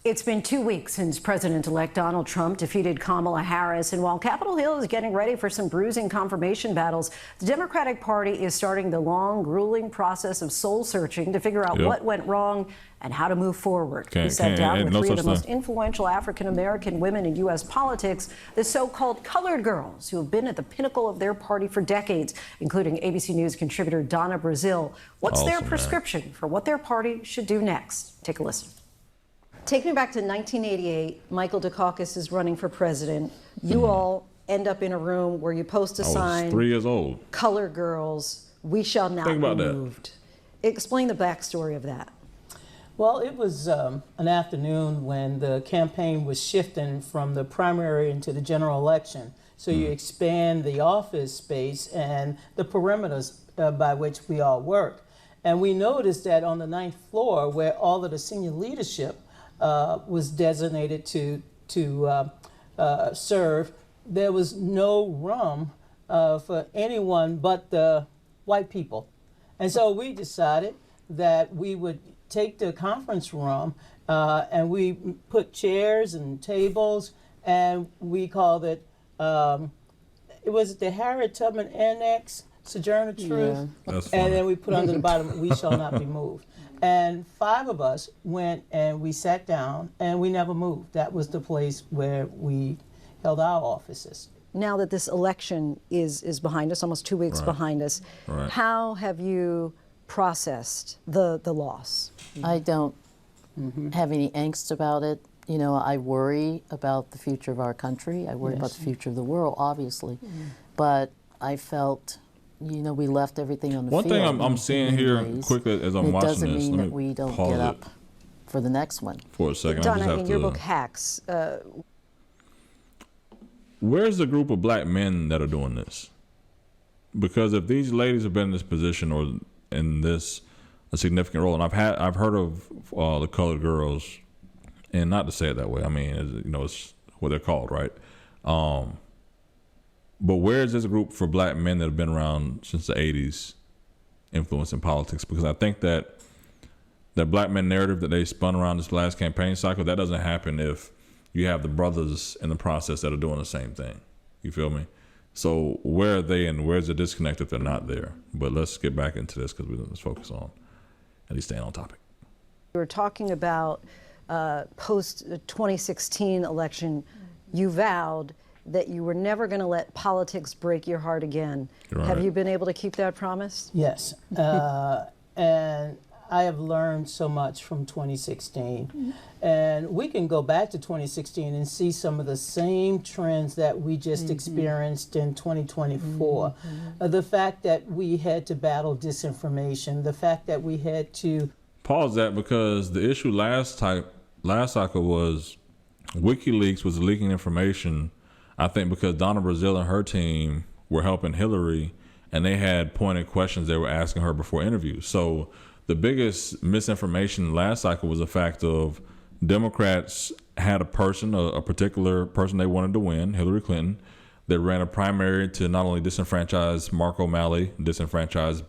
It's been 2 weeks since President-elect Donald Trump defeated Kamala Harris, and while Capitol Hill is getting ready for some bruising confirmation battles, the Democratic Party is starting the long, grueling process of soul-searching to figure out what went wrong and how to move forward. We sat down with three of the most influential African-American women in U.S. politics, the so-called colored girls who have been at the pinnacle of their party for decades, including ABC News contributor Donna Brazile. What's their prescription for what their party should do next? Take a listen. Take me back to 1988. Michael Dukakis is running for president. You all end up in a room where you post a sign. I was 3 years old. Color girls, we shall not be moved. Explain the backstory of that. Well, it was an afternoon when the campaign was shifting from the primary into the general election. So you expand the office space and the perimeters by which we all work. And we noticed that on the 9th floor, where all of the senior leadership was designated to serve, there was no room for anyone but the white people. And so we decided that we would take the conference room and we put chairs and tables, and we called it, it was the Harriet Tubman Annex, Sojourner Truth, and then we put under the bottom, we shall not be moved. And 5 of us went and we sat down and we never moved. That was the place where we held our offices. Now that this election is behind us, almost 2 weeks behind us, how have you processed the loss? I don't have any angst about it. You know, I worry about the future of our country. I worry about the future of the world, obviously. But I felt, you know, we left everything on the field. One thing I'm seeing here quickly as I'm watching this. It doesn't mean that we don't get up for the next one. For a second. Donna, in your book, Hacks. Where's the group of black men that are doing this? Because if these ladies have been in this position or in this a significant role, and I've heard of the colored girls, and not to say it that way, I mean, you know, it's what they're called, right? But where is this group for black men that have been around since the 80s influencing politics? Because I think that black men narrative that they spun around this last campaign cycle, that doesn't happen if you have the brothers in the process that are doing the same thing. You feel me? So where are they, and where's the disconnect if they're not there? But let's get back into this because let's focus on at least staying on topic. We were talking about post-2016 election. You vowed that you were never going to let politics break your heart again. Have you been able to keep that promise? Yes. And I have learned so much from 2016. And we can go back to 2016 and see some of the same trends that we just experienced in 2024. The fact that we had to battle disinformation, the fact that we had to... Pause that, because the issue last cycle was WikiLeaks was leaking information, I think because Donna Brazile and her team were helping Hillary, and they had pointed questions they were asking her before interviews. So the biggest misinformation last cycle was the fact of Democrats had a particular person they wanted to win, Hillary Clinton, that ran a primary to not only disenfranchise Mark O'Malley, disenfranchise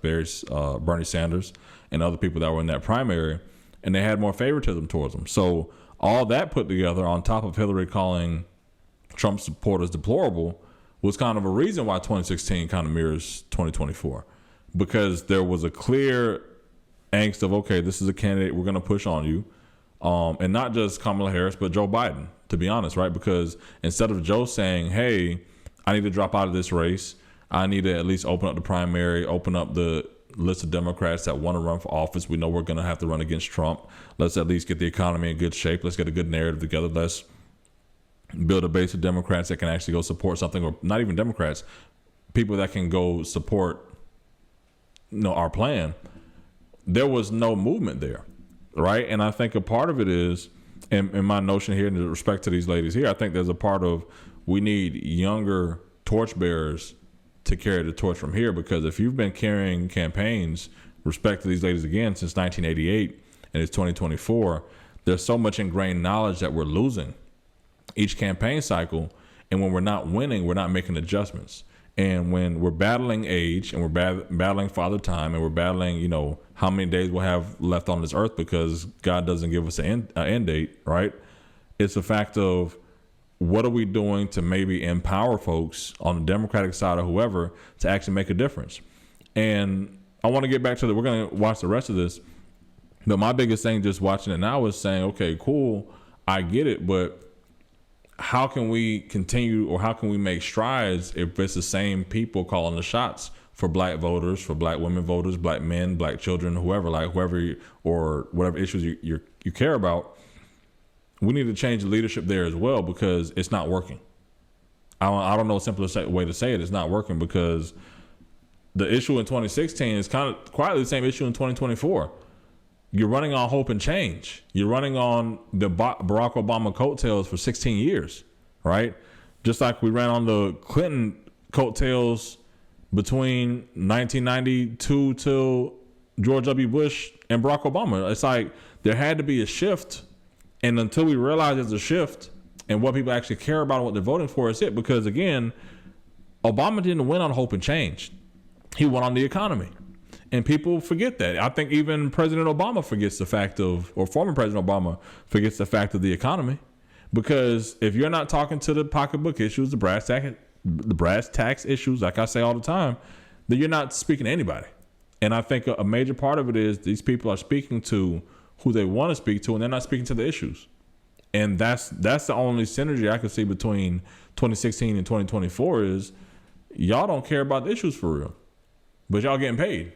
Bernie Sanders, and other people that were in that primary, and they had more favoritism towards them. So all that put together, on top of Hillary calling Trump supporters deplorable, was kind of a reason why 2016 kind of mirrors 2024, because there was a clear angst of, okay, this is a candidate we're going to push on you, and not just Kamala Harris, but Joe Biden, to be honest, right? Because instead of Joe saying, hey, I need to drop out of this race, I need to at least open up the primary, open up the list of Democrats that want to run for office. We know we're going to have to run against Trump. Let's at least get the economy in good shape. Let's get a good narrative together. Let's build a base of Democrats that can actually go support something, or not even Democrats, people that can go support, you know, our plan. There was no movement there, right? And I think a part of it is, in my notion here, in respect to these ladies here, I think there's a part of we need younger torchbearers to carry the torch from here, because if you've been carrying campaigns, respect to these ladies again, since 1988 and it's 2024, there's so much ingrained knowledge that we're losing each campaign cycle. And when we're not winning, we're not making adjustments. And when we're battling age, and we're battling father time, and we're battling, you know, how many days we'll have left on this earth because God doesn't give us an end date, right? It's a fact of what are we doing to maybe empower folks on the Democratic side or whoever to actually make a difference. And I want to get back to we're going to watch the rest of this. But my biggest thing just watching it now is saying, okay, cool, I get it, but how can we continue, or how can we make strides if it's the same people calling the shots for black voters, for black women voters, black men, black children, whoever, or whatever issues you care about? We need to change the leadership there as well, because it's not working. I don't know a simpler way to say it. It's not working, because the issue in 2016 is kind of quietly the same issue in 2024. You're running on hope and change. You're running on the Barack Obama coattails for 16 years, right? Just like we ran on the Clinton coattails between 1992 till George W. Bush and Barack Obama. It's like there had to be a shift. And until we realize there's a shift and what people actually care about and what they're voting for is it. Because, again, Obama didn't win on hope and change. He won on the economy. And people forget that. I think even President Obama forgets the fact of, or former President Obama forgets the fact of the economy. Because if you're not talking to the pocketbook issues, the brass tax issues, like I say all the time, then you're not speaking to anybody. And I think a major part of it is these people are speaking to who they want to speak to, and they're not speaking to the issues. And that's the only synergy I could see between 2016 and 2024 is y'all don't care about the issues for real, but y'all getting paid.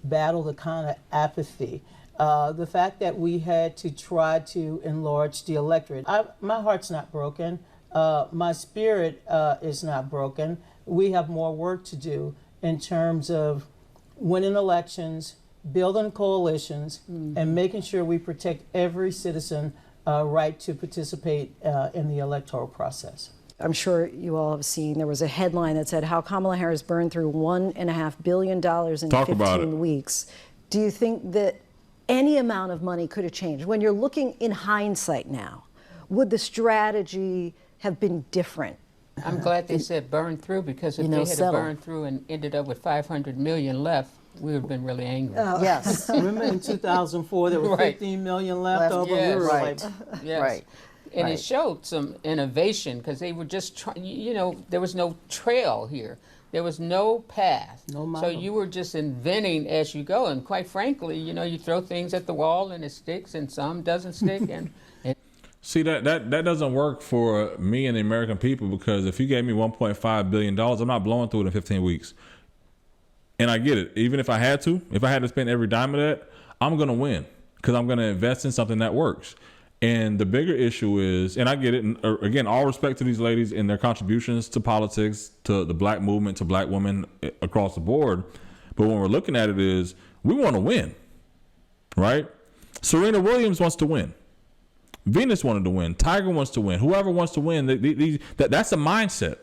Battle the kind of apathy. The fact that we had to try to enlarge the electorate. My heart's not broken. My spirit is not broken. We have more work to do in terms of winning elections, building coalitions, and making sure we protect every citizen right to participate in the electoral process. I'm sure you all have seen, there was a headline that said how Kamala Harris burned through $1.5 billion in 15 weeks. Do you think that any amount of money could have changed? When you're looking in hindsight now, would the strategy have been different? I'm glad they said burn through, because if they had burned through and ended up with 500 million left, we would have been really angry. Yes. Remember in 2004, there were 15 million left over? Yes. We were Right. like, Yes. Right. And it showed some innovation, because they were just trying, there was no trail here. There was no path. No so model. you were just inventing as you go. And quite frankly, you throw things at the wall and it sticks and some doesn't stick. and See, that doesn't work for me and the American people, because if you gave me $1.5 billion, I'm not blowing through it in 15 weeks. And I get it. Even if I had to spend every dime of that, I'm going to win, because I'm going to invest in something that works. And the bigger issue is, and I get it, and again, all respect to these ladies and their contributions to politics, to the black movement, to black women across the board. But when we're looking at it is, we want to win, right? Serena Williams wants to win. Venus wanted to win. Tiger wants to win. Whoever wants to win, that's the mindset.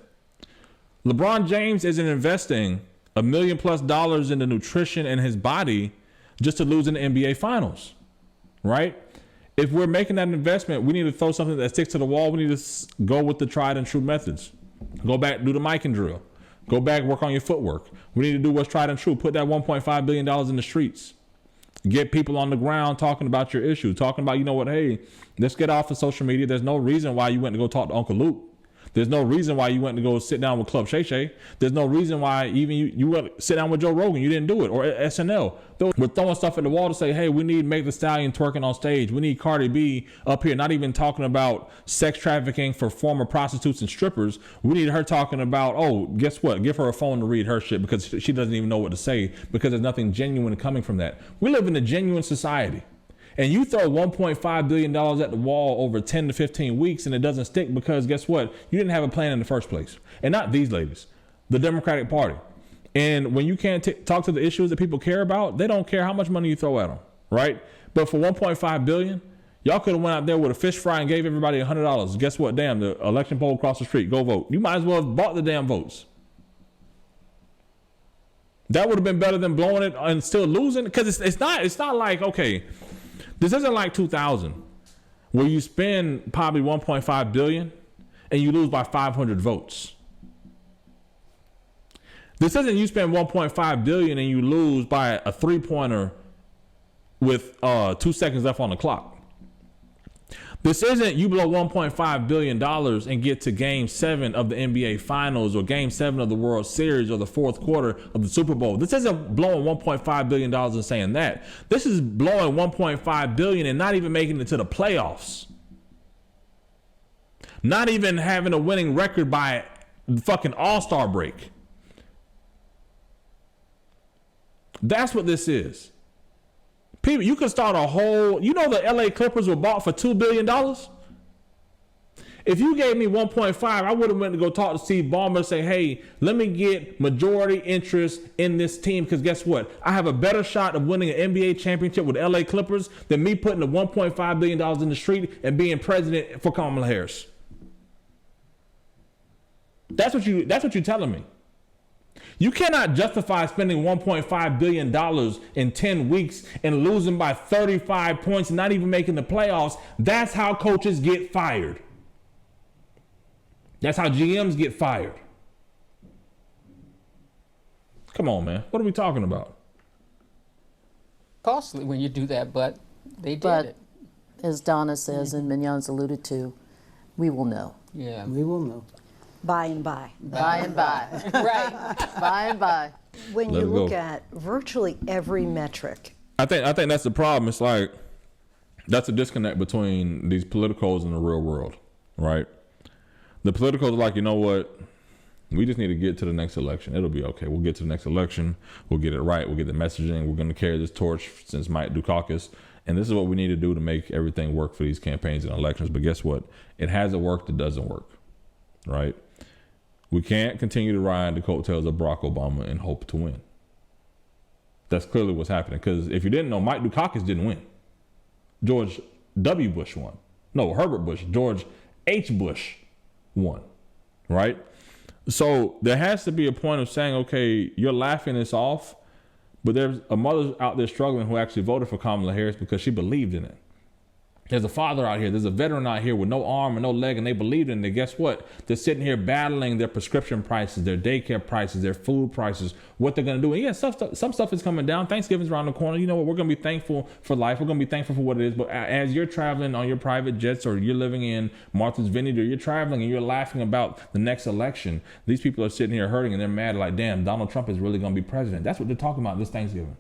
LeBron James isn't investing $1 million+ into nutrition and his body just to lose in the NBA finals, right? If we're making that investment, we need to throw something that sticks to the wall. We need to go with the tried and true methods. Go back, do the mic and drill. Go back, work on your footwork. We need to do what's tried and true. Put that $1.5 billion in the streets. Get people on the ground talking about your issue, talking about, hey, let's get off of social media. There's no reason why you went to go talk to Uncle Luke. There's no reason why you went to go sit down with Club Shay Shay. There's no reason why even you went to sit down with Joe Rogan. You didn't do it. Or SNL. We're throwing stuff at the wall to say, hey, we need Meg Thee Stallion twerking on stage. We need Cardi B up here, not even talking about sex trafficking for former prostitutes and strippers. We need her talking about, oh, guess what? Give her a phone to read her shit, because she doesn't even know what to say, because there's nothing genuine coming from that. We live in a genuine society. And you throw $1.5 billion at the wall over 10 to 15 weeks and it doesn't stick, because guess what? You didn't have a plan in the first place. And not these ladies, the Democratic Party. And when you can't talk to the issues that people care about, they don't care how much money you throw at them, right? But for $1.5 billion, y'all could have went out there with a fish fry and gave everybody $100. Guess what? Damn, the election poll across the street, go vote. You might as well have bought the damn votes. That would have been better than blowing it and still losing, because it's not like, okay, this isn't like 2000 where you spend probably $1.5 billion and you lose by 500 votes. This isn't you spend $1.5 billion and you lose by a 3-pointer with 2 seconds left on the clock. This isn't you blow $1.5 billion and get to game 7 of the NBA Finals or game 7 of the World Series or the fourth quarter of the Super Bowl. This isn't blowing $1.5 billion and saying that. This is blowing $1.5 billion and not even making it to the playoffs. Not even having a winning record by fucking All-Star break. That's what this is. People, you could start a whole, the LA Clippers were bought for $2 billion. If you gave me 1.5, I would have went to go talk to Steve Ballmer and say, hey, let me get majority interest in this team. Because guess what? I have a better shot of winning an NBA championship with LA Clippers than me putting the $1.5 billion in the street and being president for Kamala Harris. That's what you're telling me. You cannot justify spending $1.5 billion in 10 weeks and losing by 35 points and not even making the playoffs. That's how coaches get fired. That's how GMs get fired. Come on, man. What are we talking about? Costly when you do that, but they did it. As Donna says, and Minyon's alluded to, we will know. Yeah. We will know. By and by. By and by. Right. By and by. When Let you it look go. at virtually every metric, I think that's the problem. It's like that's a disconnect between these politicals and the real world, right? The politicals are like, you know what? We just need to get to the next election. It'll be okay. We'll get to the next election. We'll get it right. We'll get the messaging. We're going to carry this torch since Mike Dukakis. And this is what we need to do to make everything work for these campaigns and elections. But guess what? It hasn't worked. It doesn't work, right? We can't continue to ride the coattails of Barack Obama and hope to win. That's clearly what's happening. Because if you didn't know, Mike Dukakis didn't win. George W. Bush won. No, Herbert Bush. George H. Bush won, right? So there has to be a point of saying, okay, you're laughing this off, but there's a mother out there struggling who actually voted for Kamala Harris because she believed in it. There's a father out here, there's a veteran out here with no arm and no leg, and they believed in it. Guess what? They're sitting here battling their prescription prices, their daycare prices, their food prices, what they're going to do. And yeah, some stuff is coming down. Thanksgiving's around the corner. You know what? We're going to be thankful for life. We're going to be thankful for what it is. But as you're traveling on your private jets or you're living in Martha's Vineyard or you're traveling and you're laughing about the next election, these people are sitting here hurting and they're mad like, damn, Donald Trump is really going to be president. That's what they're talking about this Thanksgiving.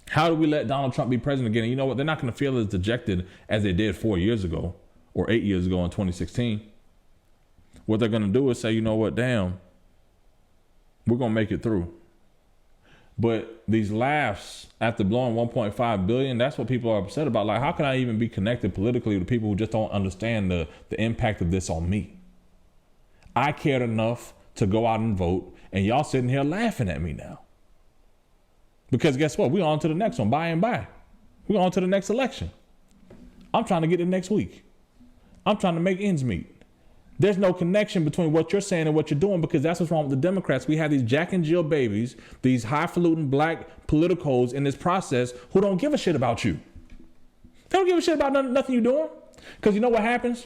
How do we let Donald Trump be president again? And you know what? They're not going to feel as dejected as they did 4 years ago or 8 years ago in 2016. What they're going to do is say, you know what? Damn, we're going to make it through. But these laughs after blowing $1.5 billion, that's what people are upset about. Like, how can I even be connected politically to people who just don't understand the impact of this on me? I cared enough to go out and vote, and y'all sitting here laughing at me now. Because guess what? We're on to the next one, by and by. We're on to the next election. I'm trying to get it next week. I'm trying to make ends meet. There's no connection between what you're saying and what you're doing because that's what's wrong with the Democrats. We have these Jack and Jill babies, these highfalutin black politicos in this process who don't give a shit about you. They don't give a shit about nothing you're doing. Because you know what happens?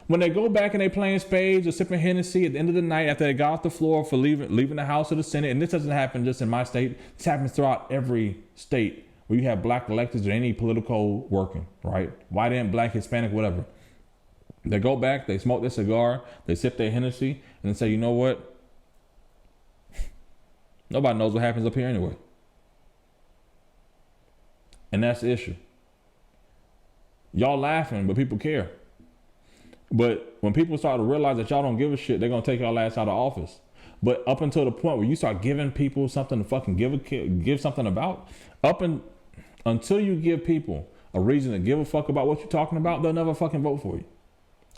When they go back and they playing spades or sipping Hennessy at the end of the night after they got off the floor for leaving the House or the Senate, and this doesn't happen just in my state, this happens throughout every state where you have black electors or any political working, right? White and black, Hispanic, whatever. They go back, they smoke their cigar, they sip their Hennessy, and they say, you know what? Nobody knows what happens up here anyway. And that's the issue. Y'all laughing, but people care. But when people start to realize that y'all don't give a shit, they're going to take y'all ass out of office. But up until the point where you start giving people something to fucking give something about, until you give people a reason to give a fuck about what you're talking about, they'll never fucking vote for you.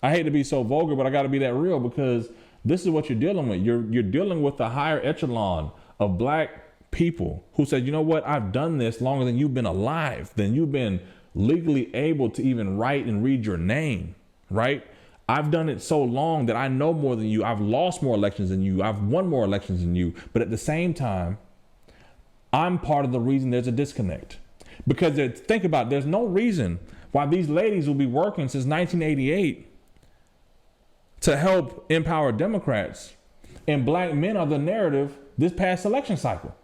I hate to be so vulgar, but I got to be that real because this is what you're dealing with. You're dealing with the higher echelon of black people who said, you know what, I've done this longer than you've been alive, than you've been legally able to even write and read your name, right? I've done it so long that I know more than you. I've lost more elections than you. I've won more elections than you. But at the same time, I'm part of the reason there's a disconnect. Because think about it, there's no reason why these ladies will be working since 1988 to help empower Democrats, and black men are the narrative this past election cycle.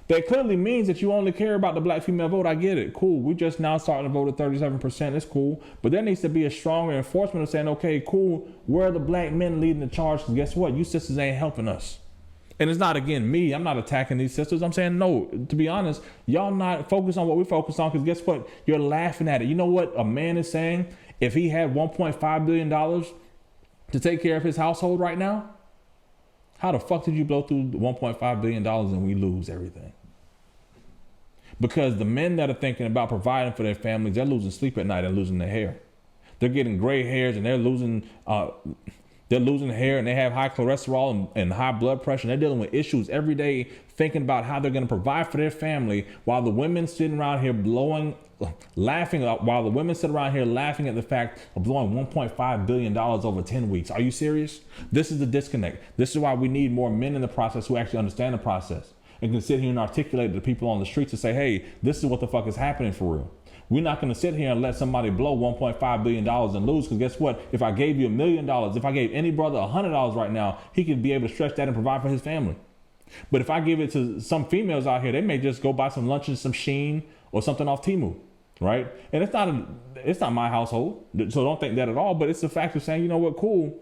That clearly means that you only care about the black female vote. I get it. Cool. We just now starting to vote at 37%. It's cool. But there needs to be a stronger enforcement of saying, okay, cool, where are the black men leading the charge? Because guess what? You sisters ain't helping us. And it's not, again, me. I'm not attacking these sisters. I'm saying, no, to be honest, y'all not focus on what we focus on, because guess what? You're laughing at it. You know what a man is saying? If he had $1.5 billion to take care of his household right now, how the fuck did you blow through $1.5 billion and we lose everything? Because the men that are thinking about providing for their families, they're losing sleep at night and losing their hair. They're getting gray hairs and they're losing hair, and they have high cholesterol and high blood pressure. And they're dealing with issues every day, thinking about how they're going to provide for their family, while the women sitting around here laughing at the fact of blowing $1.5 billion over 10 weeks. Are you serious? This is the disconnect. This is why we need more men in the process who actually understand the process and can sit here and articulate to the people on the streets and say, hey, this is what the fuck is happening for real. We're not going to sit here and let somebody blow $1.5 billion and lose, because guess what? If I gave you $1 million, if I gave any brother $100 right now, he could be able to stretch that and provide for his family. But if I give it to some females out here, they may just go buy some lunch and some Shein or something off Temu, right? And it's not my household, so don't think that at all. But it's the fact of saying, you know what, cool.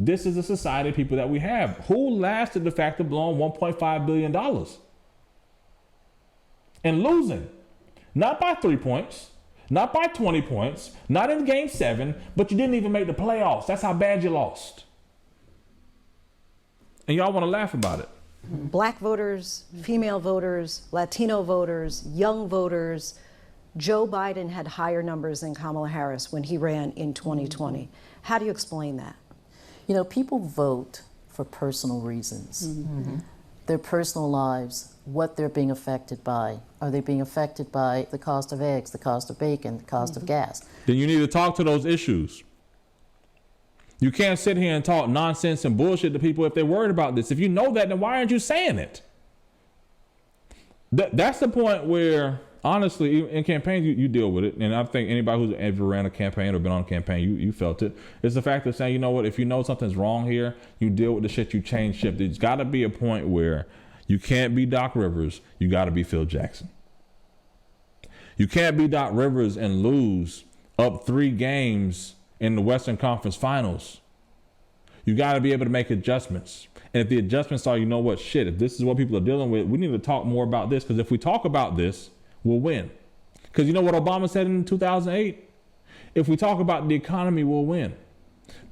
This is the society of people that we have. Who lasted the fact of blowing $1.5 billion and losing? Not by 3 points, not by 20 points, not in game 7, but you didn't even make the playoffs. That's how bad you lost. And y'all want to laugh about it. Black voters, female voters, Latino voters, young voters. Joe Biden had higher numbers than Kamala Harris when he ran in 2020. How do you explain that? You know, people vote for personal reasons. Their personal lives, what they're being affected by. Are they being affected by the cost of eggs, the cost of bacon, the cost of gas? Then you need to talk to those issues. You can't sit here and talk nonsense and bullshit to people if they're worried about this. If you know that, then why aren't you saying it? That's the point where, honestly, in campaigns, you deal with it. And I think anybody who's ever ran a campaign or been on a campaign, you felt it. It's the fact of saying, you know what, if you know something's wrong here, you deal with the shit, you change shit. There's got to be a point where you can't be Doc Rivers, you got to be Phil Jackson. You can't be Doc Rivers and lose up 3 games in the Western Conference Finals. You got to be able to make adjustments. And if the adjustments are, you know what, shit, if this is what people are dealing with, we need to talk more about this, because if we talk about this, we'll win. Because you know what Obama said in 2008? If we talk about the economy, we'll win.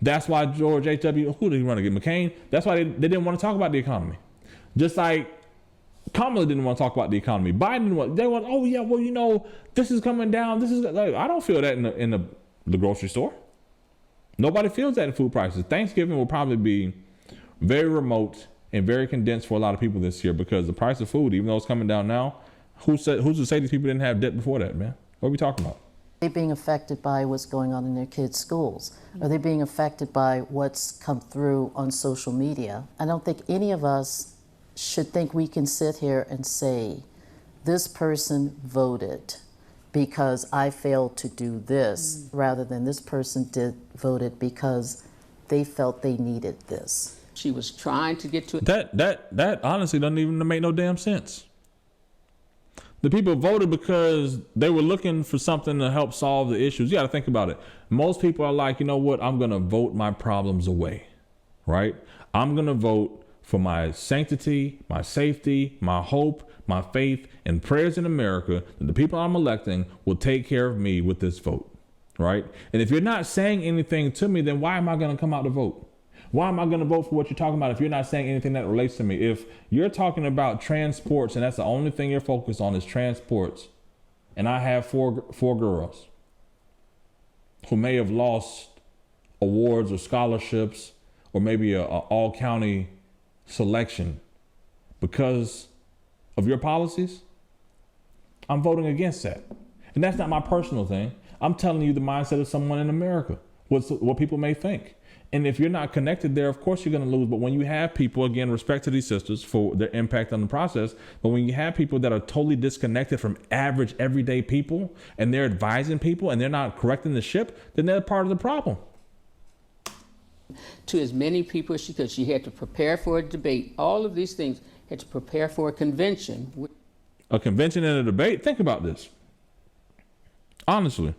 That's why George H.W., who did he run against? McCain? That's why they didn't want to talk about the economy. Just like Kamala didn't want to talk about the economy. Biden didn't want, they want, oh yeah, well, you know, this is coming down. This is, like, I don't feel that in the grocery store. Nobody feels that in food prices. Thanksgiving will probably be very remote and very condensed for a lot of people this year, because the price of food, even though it's coming down now, who's to say these people didn't have debt before that, man? What are we talking about? Are they being affected by what's going on in their kids' schools? Are they being affected by what's come through on social media? I don't think any of us should think we can sit here and say, this person voted because I failed to do this, rather than this person voted because they felt they needed this. She was trying to get to That honestly doesn't even make no damn sense. The people voted because they were looking for something to help solve the issues. You got to think about it. Most people are like, you know what? I'm going to vote my problems away, right? I'm going to vote for my sanctity, my safety, my hope, my faith, and prayers in America that the people I'm electing will take care of me with this vote, right? And if you're not saying anything to me, then why am I going to come out to vote? Why am I going to vote for what you're talking about if you're not saying anything that relates to me? If you're talking about transports and that's the only thing you're focused on is transports, and I have four girls who may have lost awards or scholarships or maybe a all-county selection because of your policies, I'm voting against that. And that's not my personal thing. I'm telling you the mindset of someone in America, what people may think. And if you're not connected there, of course you're going to lose. But when you have people, again, respect to these sisters for their impact on the process, but when you have people that are totally disconnected from average everyday people and they're advising people and they're not correcting the ship, then they're part of the problem. To as many people as she could. She had to prepare for a debate. All of these things, had to prepare for a convention. a convention and a debate. Think about this. Honestly,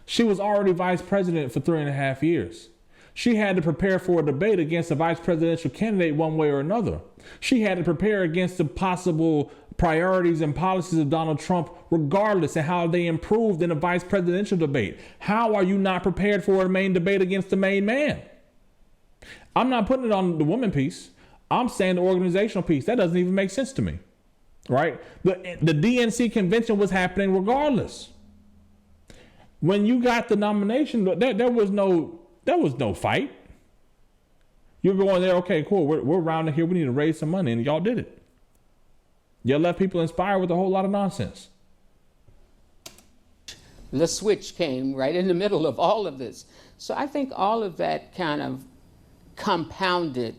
she was already vice president for 3.5 years. She had to prepare for a debate against a vice presidential candidate one way or another. She had to prepare against the possible priorities and policies of Donald Trump, regardless of how they improved in a vice presidential debate. How are you not prepared for a main debate against the main man? I'm not putting it on the woman piece. I'm saying the organizational piece. That doesn't even make sense to me, right? The DNC convention was happening regardless. When you got the nomination, there was no fight. You're going there, okay, cool. We're around here. We need to raise some money, and y'all did it. Y'all left people inspired with a whole lot of nonsense. The switch came right in the middle of all of this. So I think all of that kind of compounded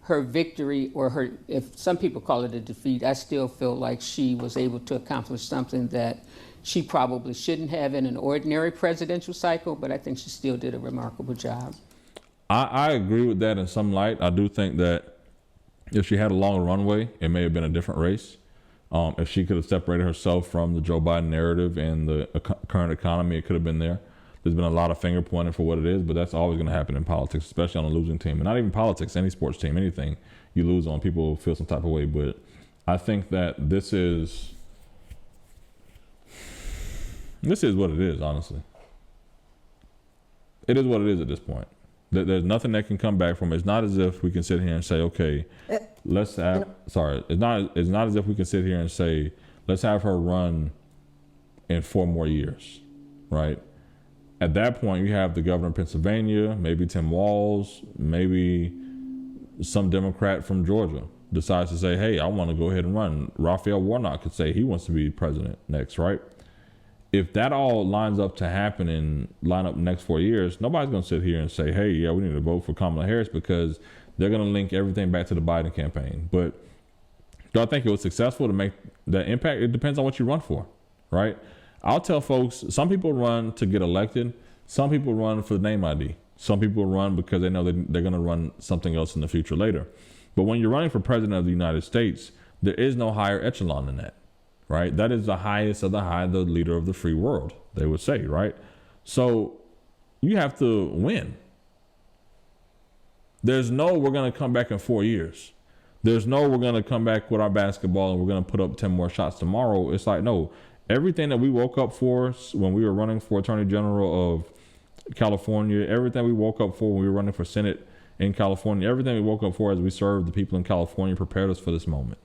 her victory, or her, if some people call it a defeat, I still feel like she was able to accomplish something that she probably shouldn't have in an ordinary presidential cycle, but I think she still did a remarkable job. I agree with that in some light. I do think that if she had a longer runway, it may have been a different race. If she could have separated herself from the Joe Biden narrative and the current economy, it could have been there. There's been a lot of finger pointing for what it is, but that's always going to happen in politics, especially on a losing team. And not even politics, any sports team, anything you lose on, people feel some type of way. But I think that this is what it is, honestly. It is what it is at this point. There's nothing that can come back from it. It's not as if we can sit here and say, okay, let's have, sorry, it's not as if we can sit here and say, let's have her run in 4 more years, right? At that point, you have the governor of Pennsylvania, maybe Tim Walz, maybe some Democrat from Georgia decides to say, hey, I want to go ahead and run. Raphael Warnock could say he wants to be president next, right? If that all lines up to happen and line up the next 4 years, nobody's going to sit here and say, hey, yeah, we need to vote for Kamala Harris, because they're going to link everything back to the Biden campaign. But do I think it was successful to make that impact? It depends on what you run for, right? I'll tell folks, some people run to get elected. Some people run for the name ID. Some people run because they know that they're going to run something else in the future later. But when you're running for president of the United States, there is no higher echelon than that, right? That is the highest of the high, the leader of the free world, they would say, right? So you have to win. There's no, we're going to come back in 4 years. There's no, we're going to come back with our basketball and we're going to put up 10 more shots tomorrow. It's like, no, everything that we woke up for when we were running for Attorney General of California, everything we woke up for when we were running for Senate in California, everything we woke up for as we served the people in California prepared us for this moment.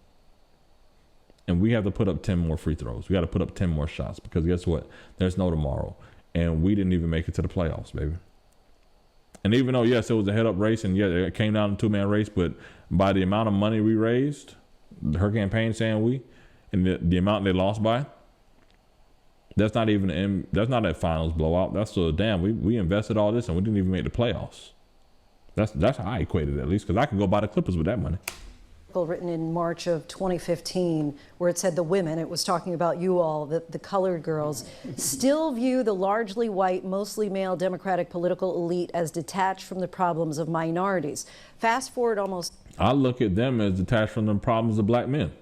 And we have to put up 10 more free throws. We got to put up 10 more shots, because guess what? There's no tomorrow. And we didn't even make it to the playoffs, baby. And even though, yes, it was a head-up race, and yeah, it came down to a 2-man race, but by the amount of money we raised, her campaign saying we, and the amount they lost by, that's not even that's not a finals blowout. That's a damn. We invested all this and we didn't even make the playoffs. That's how I equated it, at least, because I can go buy the Clippers with that money. Written in March of 2015, where it said the women, it was talking about you all, the colored girls, still view the largely white, mostly male Democratic political elite as detached from the problems of minorities. Fast forward almost. I look at them as detached from the problems of black men.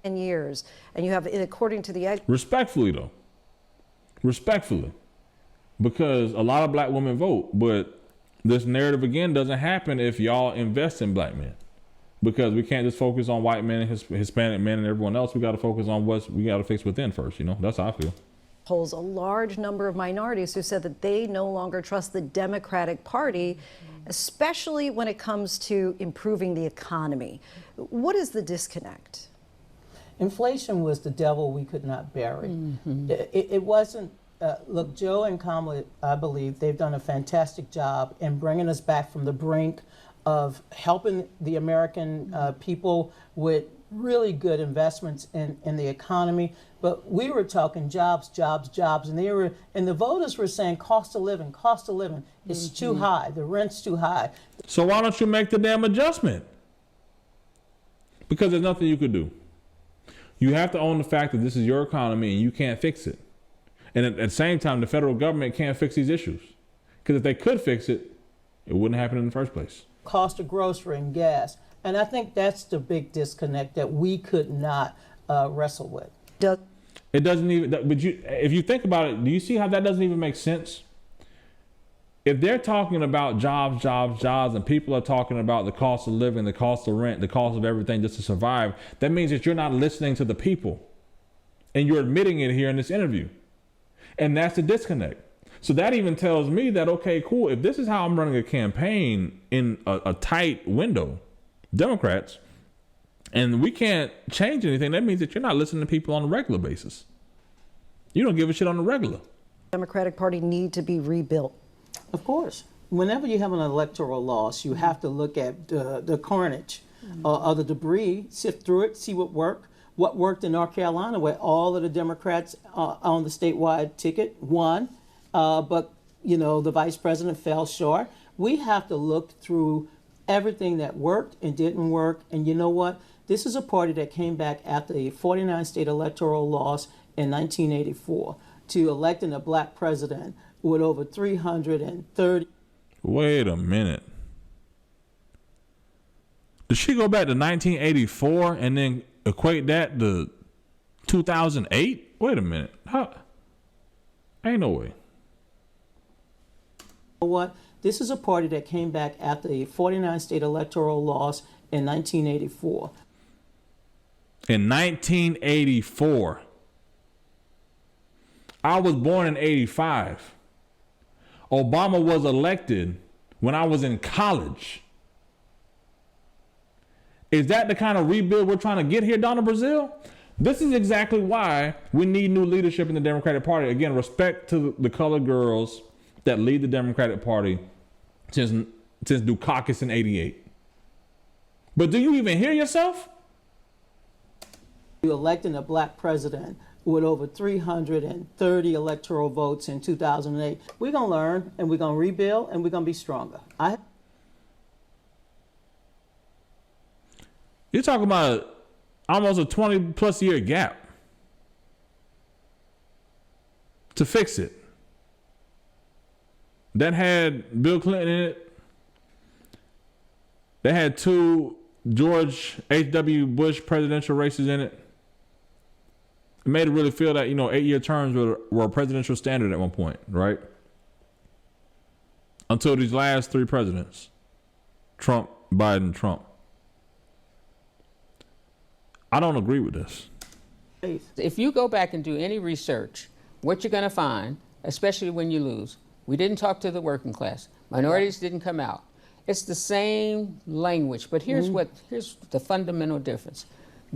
10 years, and you have, according to the... Respectfully, though. Respectfully. Because a lot of black women vote, but this narrative, again, doesn't happen if y'all invest in black men. Because we can't just focus on white men and Hispanic men and everyone else. We got to focus on what we got to fix within first, you know? That's how I feel. Polls a large number of minorities who said that they no longer trust the Democratic Party, especially when it comes to improving the economy. What is the disconnect? Inflation was the devil we could not bury. It wasn't, look, Joe and Kamala, I believe, they've done a fantastic job in bringing us back from the brink of helping the American people with really good investments in the economy. But we were talking jobs, and the voters were saying cost of living is too high, the rent's too high. So why don't you make the damn adjustment? Because there's nothing you could do. You have to own the fact that this is your economy and you can't fix it. And at the same time, the federal government can't fix these issues. Because if they could fix it, it wouldn't happen in the first place. Cost of grocery and gas. And I think that's the big disconnect that we could not wrestle with. It doesn't even, but if you think about it, do you see how that doesn't even make sense? If they're talking about jobs, and people are talking about the cost of living, the cost of rent, the cost of everything just to survive, that means that you're not listening to the people. And you're admitting it here in this interview. And that's the disconnect. So that even tells me that, okay, cool, if this is how I'm running a campaign in a tight window, Democrats, and we can't change anything, that means that you're not listening to people on a regular basis. You don't give a shit on the regular. Democratic Party need to be rebuilt. Of course. Whenever you have an electoral loss, you have to look at the carnage of the debris, sift through it, see what worked in North Carolina, where all of the Democrats on the statewide ticket won, but the vice president fell short. We have to look through everything that worked and didn't work. And you know what? This is a party that came back after a 49 state electoral loss in 1984 to electing a black president with over 330. Wait a minute. Did she go back to 1984 and then equate that to 2008? Wait a minute. How? Ain't no way. You know what? This is a party that came back after a 49 state electoral loss in 1984. In 1984. I was born in 85. Obama was elected when I was in college. Is that the kind of rebuild we're trying to get here, Donna Brazile? This is exactly why we need new leadership in the Democratic Party. Again, respect to the colored girls that lead the Democratic Party since Dukakis in 88. But do you even hear yourself? You electing a black president with over 330 electoral votes in 2008. We're going to learn, and we're going to rebuild, and we're going to be stronger. You're talking about almost a 20-plus year gap to fix it. That had Bill Clinton in it. That had 2 George H.W. Bush presidential races in it. It made it really feel that, 8-year terms were a presidential standard at one point, right? Until these last 3 presidents. Trump, Biden, Trump. I don't agree with this. If you go back and do any research, what you're going to find, especially when you lose, we didn't talk to the working class. Minorities didn't come out. It's the same language, but here's the fundamental difference.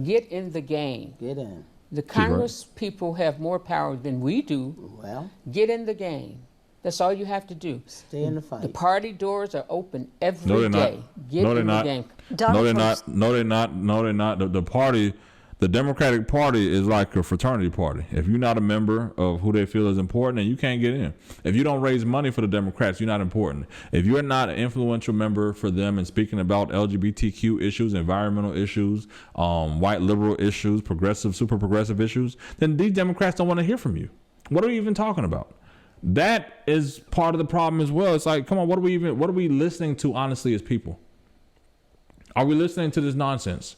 Get in the game. Get in. The Congress people have more power than we do. Well, get in the game. That's all you have to do. Stay in the fight. The party doors are open every day. Get in the game. No, they're not. No, they're not. No, they're not. The party, the Democratic Party is like a fraternity party. If you're not a member of who they feel is important, then you can't get in. If you don't raise money for the Democrats, you're not important. If you're not an influential member for them and speaking about LGBTQ issues, environmental issues, white liberal issues, progressive, super progressive issues, then these Democrats don't want to hear from you. What are we even talking about? That is part of the problem as well. It's like, come on, what are we listening to honestly as people? Are we listening to this nonsense?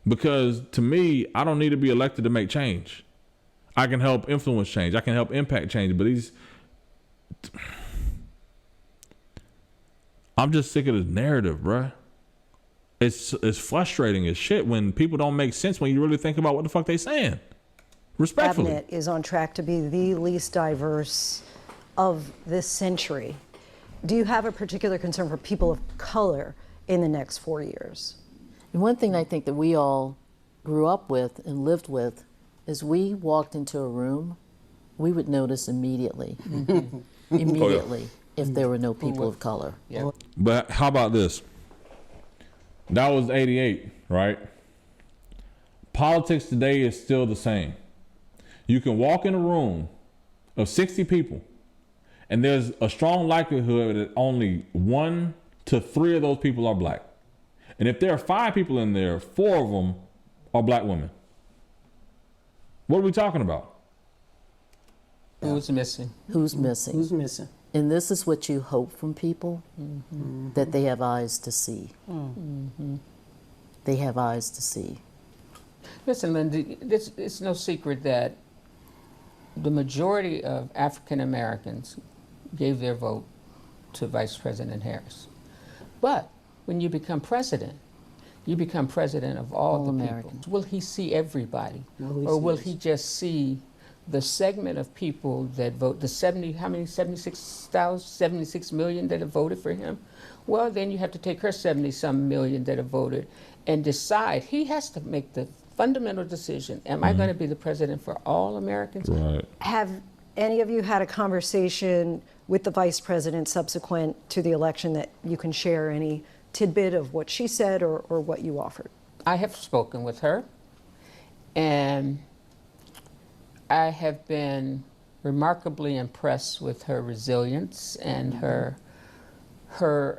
Because to me, I don't need to be elected to make change. I can help influence change. I can help impact change. But I'm just sick of this narrative, bruh. It's frustrating as shit when people don't make sense when you really think about what the fuck they saying. Respectfully. Cabinet is on track to be the least diverse of this century. Do you have a particular concern for people of color in the next 4 years? And one thing I think that we all grew up with and lived with is we walked into a room, we would notice immediately, if there were no people of color. Yeah. But how about this? That was 88, right? Politics today is still the same. You can walk in a room of 60 people, and there's a strong likelihood that only 1 to 3 of those people are black. And if there are 5 people in there, 4 of them are black women. What are we talking about? Who's missing? Who's missing? Who's missing? And this is what you hope from people, that they have eyes to see. They have eyes to see. Listen, Lindsey, it's no secret that the majority of African Americans gave their vote to Vice President Harris. But when you become president of all the Americans. people. Will he see everybody? Or will he just see the segment of people that vote, the 76 million that have voted for him? Well, then you have to take her 70-some million that have voted and decide. He has to make the fundamental decision. Am I going to be the president for all Americans? Right. Have any of you had a conversation with the vice president subsequent to the election that you can share any tidbit of what she said or what you offered? I have spoken with her, and I have been remarkably impressed with her resilience and her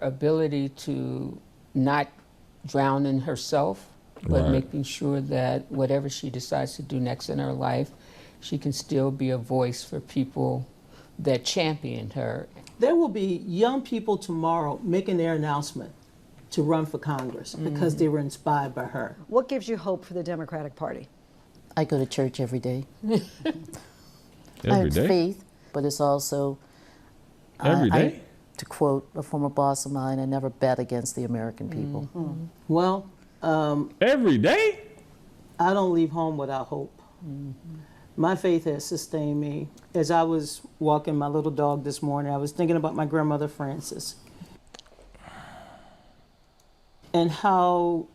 ability to not drown in herself, but Right. making sure that whatever she decides to do next in her life, she can still be a voice for people that championed her. There will be young people tomorrow making their announcement to run for Congress because they were inspired by her. What gives you hope for the Democratic Party? I go to church every day. I Every have day? faith, but it's also, Every day? to quote a former boss of mine, I never bet against the American people. Well, Every day? I don't leave home without hope. My faith has sustained me. As I was walking my little dog this morning, I was thinking about my grandmother Frances and how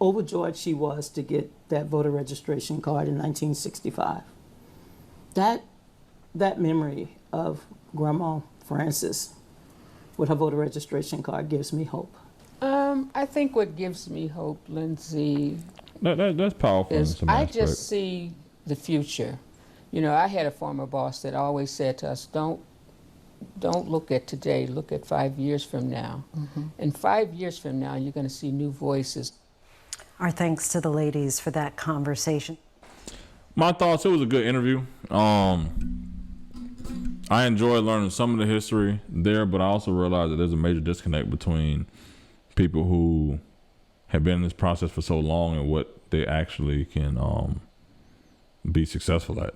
overjoyed she was to get that voter registration card in 1965. That memory of Grandma Frances with her voter registration card gives me hope. I think what gives me hope, Lindsey, That's powerful in is some I aspect. just see the future. You know, I had a former boss that always said to us, don't look at today, look at 5 years from now. And 5 years from now, you're going to see new voices. Our thanks to the ladies for that conversation. My thoughts, it was a good interview. I enjoyed learning some of the history there, but I also realized that there's a major disconnect between people who have been in this process for so long and what they actually can be successful at,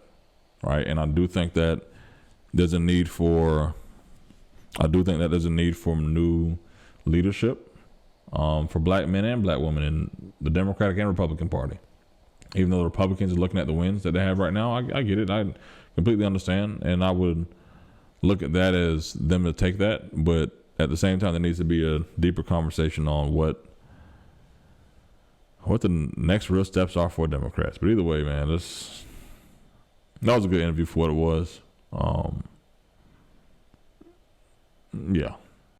right? And I do think that there's a need for new leadership for black men and black women in the Democratic and Republican Party. Even though the Republicans are looking at the wins that they have right now, I get it. I completely understand, and I would look at that as them to take that. But at the same time, there needs to be a deeper conversation on what the next real steps are for Democrats. But either way, man, that was a good interview for what it was. Yeah.